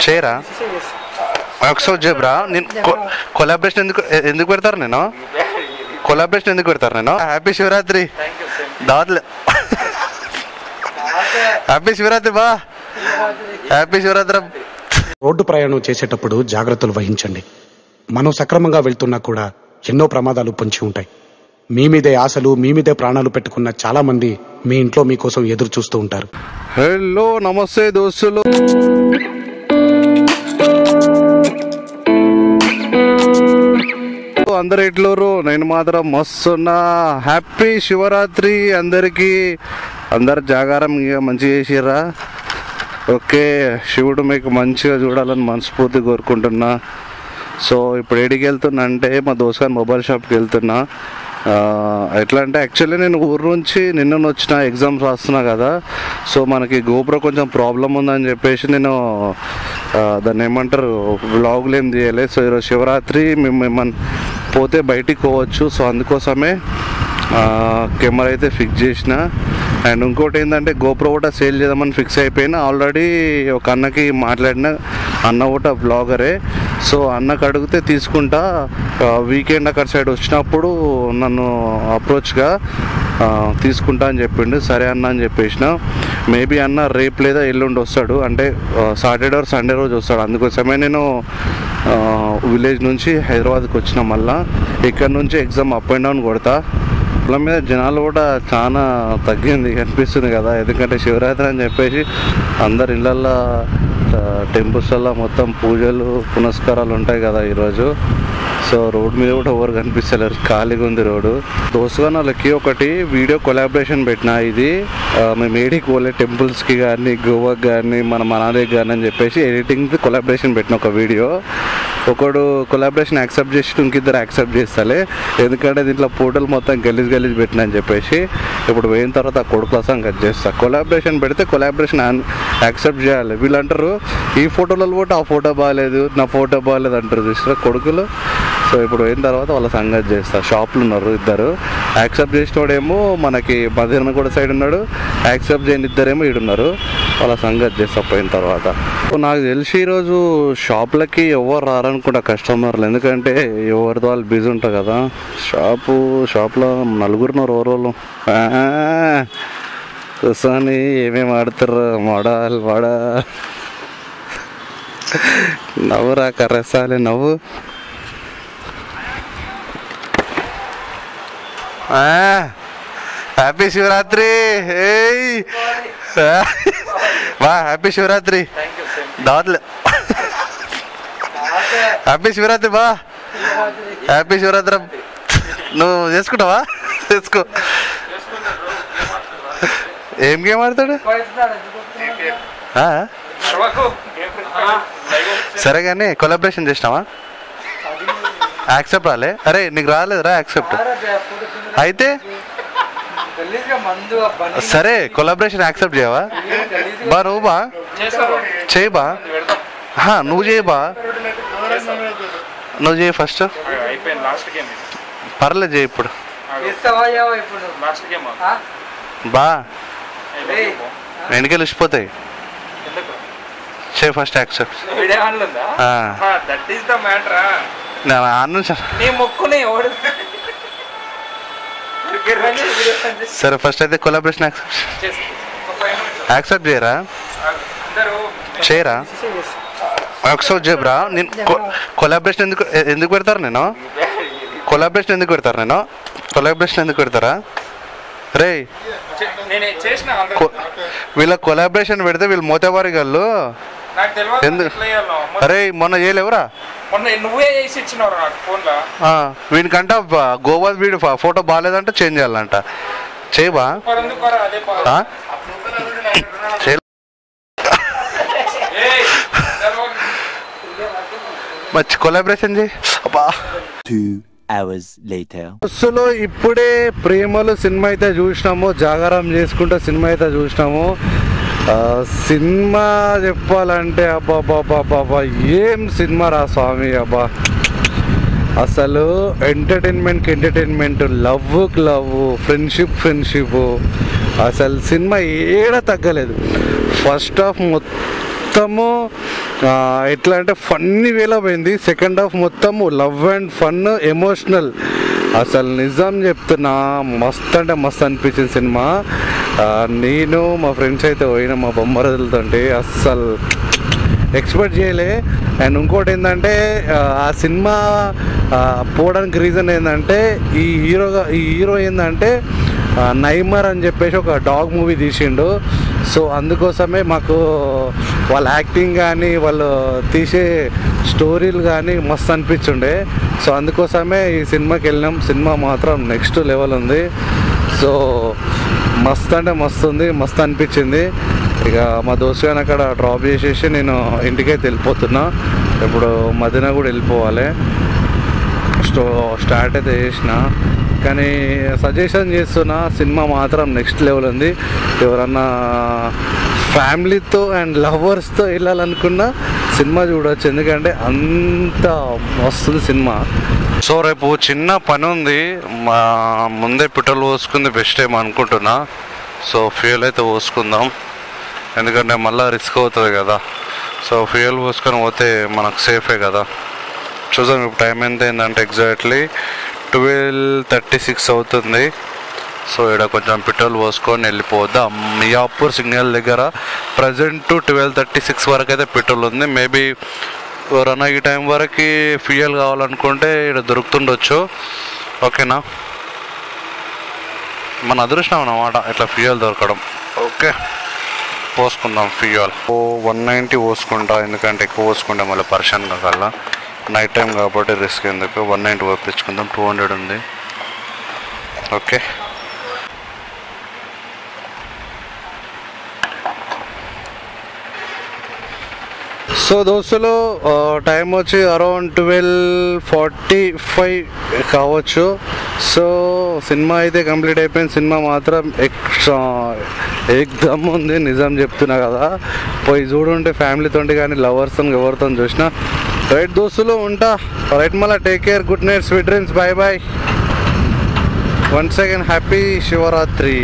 చేయరా ఒకసారి చెప్పరా నేను కొలాబరేషన్ ఎందుకు పెడతారు నేను హ్యాపీ శివరాత్రి దావత్లే హ్యాపీ శివరాత్రి బా హ్యాపీ శివరాత్రి. రోడ్డు ప్రయాణం చేసేటప్పుడు జాగ్రత్తలు వహించండి. మనం సక్రమంగా వెళ్తున్నా కూడా ఎన్నో ప్రమాదాలు పొంచి ఉంటాయి. మీ మీదే ఆశలు, మీ మీదే ప్రాణాలు పెట్టుకున్న చాలా మంది మీ ఇంట్లో మీకోసం ఎదురు చూస్తూ ఉంటారు. హలో నమస్తే దోస్తులు, అందరు ఎట్లరు? నేను మాత్రం మస్తున్నా. హ్యాపీ శివరాత్రి అందరికీ. అందరు జాగారం ఇక మంచిగా చేసిర్రా? ఓకే, శివుడు మీకు మంచిగా చూడాలని మనస్ఫూర్తి కోరుకుంటున్నా. సో ఇప్పుడు ఏడికి వెళ్తున్నా అంటే మా దోస్త్ మొబైల్ షాప్కి వెళ్తున్నా. ఎట్లా అంటే యాక్చువల్లీ నేను ఊరు నుంచి నిన్న వచ్చిన, ఎగ్జామ్స్ రాస్తున్నా కదా. సో మనకి గోప్రో కొంచెం ప్రాబ్లం ఉందని చెప్పేసి నేను దాన్ని ఏమంటారు వ్లాగులు ఏం తీయలేదు. సో ఈరోజు శివరాత్రి మేము ఏమన్నా పోతే బయటికి పోవచ్చు. సో అందుకోసమే కెమెరా అయితే ఫిక్స్ చేసిన. అండ్ ఇంకోటి ఏంటంటే గోప్రో కూడా సేల్ చేద్దామని ఫిక్స్ అయిపోయినా. ఆల్రెడీ ఒక అన్నకి మాట్లాడిన, అన్న కూడా బ్లాగరే. సో అన్నకు అడిగితే తీసుకుంటా, వీకెండ్ అక్కడ సైడ్ వచ్చినప్పుడు నన్ను అప్రోచ్గా తీసుకుంటా అని చెప్పిండు. సరే అన్న అని చెప్పేసిన. మేబీ అన్న రేపు లేదా ఎల్లుండి వస్తాడు, అంటే సాటర్డే ఆర్ సండే రోజు వస్తాడు. అందుకోసమే నేను విలేజ్ నుంచి హైదరాబాద్కి వచ్చిన. మళ్ళీ ఇక్కడ నుంచి ఎగ్జామ్ అప్ అండ్ డౌన్ కొడతా. పొలం మీద జనాలు కూడా చాలా తగ్గింది కనిపిస్తుంది కదా, ఎందుకంటే శివరాత్రి అని చెప్పేసి అందరు ఇళ్ళల్లో టెంపుల్స్లో మొత్తం పూజలు పునస్కారాలు ఉంటాయి కదా ఈరోజు. సో రోడ్ మీద కూడా ఎవరు కనిపిస్తలేరు, ఖాళీగా ఉంది రోడ్డు. దోస్తుగా వాళ్ళకి ఒకటి వీడియో కొలాబరేషన్ పెట్టిన. ఇది మేము ఏడికి పోలే టెంపుల్స్కి కానీ, గోవాకి కానీ, మన మనాలికి కానీ అని చెప్పేసి ఎడిటింగ్ కొలాబరేషన్ పెట్టిన ఒక వీడియో. ఒకడు కొలాబరేషన్ యాక్సెప్ట్ చేసి ఇంకిద్దరు యాక్సెప్ట్ చేస్తాలే, ఎందుకంటే దీంట్లో ఫోటోలు మొత్తం గలీజ్ పెట్టిన అని చెప్పేసి. ఇప్పుడు పోయిన తర్వాత ఆ కొడుకు కోసం కట్ చేస్తా. కొలాబరేషన్ పెడితే కొలాబరేషన్ యాక్సెప్ట్ చేయాలి. వీళ్ళు అంటారు ఈ ఫోటోలలో కూడా ఆ ఫోటో బాగాలేదు, నా ఫోటో బాగాలేదు అంటారు చూసిన కొడుకులు. సో ఇప్పుడు పోయిన తర్వాత వాళ్ళ సంగతి చేస్తా. షాప్లు ఉన్నారు ఇద్దరు. యాక్సెప్ట్ చేసినోడేమో మనకి మధ్యాహ్నం కూడా సైడ్ ఉన్నాడు, యాక్సెప్ట్ చేయని ఇద్దరేమో ఈడున్నారు. వాళ్ళ సంగతి చేస్తా పోయిన తర్వాత. నాకు తెలిసి ఈరోజు షాప్లకి ఎవరు రారనుకుంటా కస్టమర్లు, ఎందుకంటే ఎవరితో వాళ్ళు బిజీ ఉంటారు కదా. షాప్లో నలుగురున్నారు ఎవరోళ్ళు కూర్చొని ఏమేమి ఆడుతారు. మోడల్ నవ్వురా కర్రసాలి నవ్వు. హ్యాపీ శివరాత్రి. బా హ్యాపీ శివరాత్రి దావత్లే హ్యాపీ శివరాత్రి బా హ్యాపీ శివరాత్రి. నువ్వు చేసుకుంటావా? చేసుకో. ఏం గేమ్ ఆడతాడు? సరే కానీ కొలాబరేషన్ చేసినావా? యాక్సెప్ట్ రాలే? అరే నీకు రాలేదురా యాక్సెప్ట్ అయితే? సరే కొలాబరేషన్ యాక్సెప్ట్ చేయవా బా? నువ్వు బా చేయి బా. నువ్వు చేయి బా, నువ్వు చేయి ఫస్ట్. పర్లేదు చేయి ఇప్పుడు బా, వెనకాల ఇచ్చిపోతాయి. చేయి ఫస్ట్ యాక్సెప్ట్. సరే ఫస్ట్ అయితే కొలాబరేషన్ యాక్సెప్ట్ చేయరా? ఒకసారి చెప్పరా నేను కొలాబరేషన్ ఎందుకు పెడతారు? కొలాబరేషన్ ఎందుకు పెడతారా రే? వీళ్ళ కొలాబరేషన్ పెడితే వీళ్ళు మోతేవారి గళ్ళు ఎందుకు? అరే మొన్న చేయలేవురా? వీనికంట గోవా వీడు ఫోటో బాగాలేదంట, చేంజ్ చేయాలంట. చేయబా మంచి కొలాబరేషన్ చేయి. బస్సులో ఇప్పుడే ప్రేమలు సినిమా అయితే చూసినాము, జాగారం చేసుకుంటా సినిమా అయితే చూసినాము. సినిమా చెప్పాలంటే అబ్బా ఏం సినిమా రా స్వామి. అబ్బా అసలు ఎంటర్టైన్మెంట్, లవ్ ఫ్రెండ్షిప్, అసలు సినిమా ఏడా తగ్గలేదు. ఫస్ట్ హాఫ్ మొత్తము ఎట్లా అంటే ఫన్నీ వేలో పోయింది. సెకండ్ హాఫ్ మొత్తము లవ్ అండ్ ఫన్ ఎమోషనల్. అసలు నిజం చెప్తున్నా, మస్తు అంటే మస్తు అనిపించింది సినిమా. నేను మా ఫ్రెండ్స్ అయితే పోయినా మా బొమ్మరదులతో, అస్సలు ఎక్స్పెక్ట్ చేయలే. అండ్ ఇంకోటి ఏంటంటే ఆ సినిమా పోవడానికి రీజన్ ఏంటంటే ఈ హీరో ఏంటంటే నైమర్ అని చెప్పేసి ఒక డాగ్ మూవీ తీసిండు. సో అందుకోసమే మాకు వాళ్ళ యాక్టింగ్ కానీ వాళ్ళు తీసే స్టోరీలు కానీ మస్తు అనిపించుండే. సో అందుకోసమే ఈ సినిమాకి వెళ్ళినాం. సినిమా మాత్రం నెక్స్ట్ లెవెల్ ఉంది. సో మస్తు అంటే మస్తు ఉంది, మస్తు అనిపించింది. ఇక మా దోస్తు గారిని అక్కడ డ్రాప్ చేసేసి నేను ఇంటికైతే వెళ్ళిపోతున్నా. ఇప్పుడు మదీనా కూడా వెళ్ళిపోవాలి. స్టార్ట్ అయితే చేసిన, కానీ సజెషన్ చేస్తున్నా, సినిమా మాత్రం నెక్స్ట్ లెవెల్ ఉంది. ఎవరన్నా ఫ్యామిలీతో అండ్ లవర్స్తో వెళ్ళాలనుకున్న సినిమా చూడవచ్చు, ఎందుకంటే అంత వస్తుంది సినిమా. సో రేపు చిన్న పని ఉంది, మా ముందే పెట్రోల్ పోసుకుంది బెస్ట్ ఏమో అనుకుంటున్నా. సో ఫ్యూయల్ అయితే పోసుకుందాం, ఎందుకంటే మళ్ళీ రిస్క్ అవుతుంది కదా. సో ఫ్యూయల్ పోసుకొని పోతే మనకు సేఫే కదా. చూద్దాం ఇప్పుడు టైం ఎంత అయిందంటే ఎగ్జాక్ట్లీ 12:36 అవుతుంది. సో ఇక్కడ కొంచెం పెట్రోల్ పోసుకొని వెళ్ళిపోద్దాం. మియాపూర్ సిగ్నల్ దగ్గర ప్రజెంట్ 12:36 వరకు అయితే పెట్రోల్ ఉంది. మేబీ ఎవరన్నా ఈ టైం వరకు ఫ్యూయల్ కావాలనుకుంటే ఇక్కడ దొరుకుతుండొచ్చు. ఓకేనా, మన అదృష్టం అన్నమాట ఇట్లా ఫ్యూయల్ దొరకడం. ఓకే, పోసుకుందాం ఫ్యూయల్. 190 పోసుకుంటా, ఎందుకంటే ఎక్కువ పోసుకుంటే మళ్ళీ పర్షన్ కాగల. నైట్ టైం కాబట్టి రిస్క్ ఎందుకు, 190 పంపించుకుందాం. 200 ఉంది. ఓకే, సో దోస్తులు టైం వచ్చి అరౌండ్ 12:45 కావచ్చు. సో సినిమా అయితే కంప్లీట్ అయిపోయింది. సినిమా మాత్రం ఎక్దమ్ ఉంది, నిజం చెప్తున్నా కదా. పోయి చూడుంటే ఫ్యామిలీతో కానీ లవర్స్తో ఎవరితో చూసినా. రైట్ దోస్తులు, ఉంటా. రైట్, మళ్ళీ take care, good night, sweet dreams, bye bye. Once again happy Shivaratri.